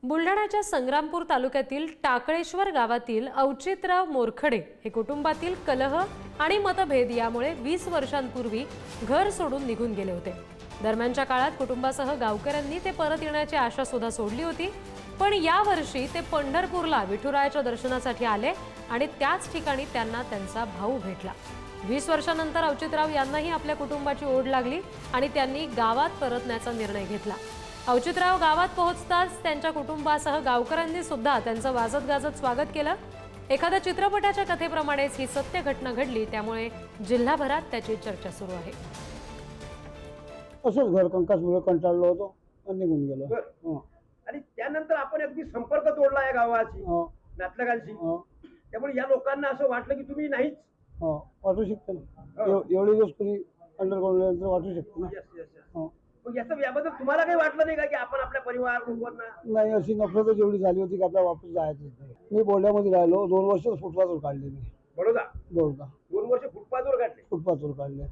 बुलढाण्याच्या संग्रामपूर तालुक्यातील टाकळेश्वर गावातील औचित्यराव मोरखडे हे कुटुंबातील कलह आणि मतभेद यामुळे 20 वर्षांपूर्वी घर सोडून निघून गेले होते। दरम्यानच्या काळात कुटुंबासह गावकऱ्यांनी ते परत येण्याची आशा सुद्धा सोडली होती, पण या वर्षी ते पंढरपूरला विठुरायाच्या दर्शनासाठी आले आणि त्याच ठिकाणी त्यांना त्यांचा भाऊ भेटला। 20 वर्षांनंतर औचित्यराव यांनाही आपल्या कुटुंबाची ओढ लागली आणि त्यांनी गावात परतण्याचा निर्णय घेतला। औचित्यराव गावात पोहोचताच त्यांच्या कुटुंबासह गावकऱ्यांनी सुद्धा त्यांचं वाजत गाजत स्वागत केलं। एखाद्या चित्रपटाच्या कथेप्रमाणेच ही सत्य घटना घडली, त्यामुळे जिल्हाभरात त्याची चर्चा सुरू आहे। असंच घर कंकासमुळे कंटाळलो होतो आणि निघून गेलो। आणि त्यानंतर आपण अगदी संपर्क तोडला या गावाची नातलगांशी, त्यामुळे या लोकांना असं वाटलं की तुम्ही नाहीच वाटू शकते ना, एवढे दिवस कोणी अंडरग्राउंड वाटू शकते ना। मग याबद्दल तुम्हाला काही वाटलं नाही का की आपण आपल्या परिवार लोकांना? नाही, अशी नफरतच एवढी झाली होती की आपल्याला वापस जायचंच नाही। मी बोर्डामध्ये राहिलो, 2 वर्ष फुटपाथवर काढले मी। बडोदा 2 वर्ष फुटपाथवर काढले? फुटपाथवर काढले।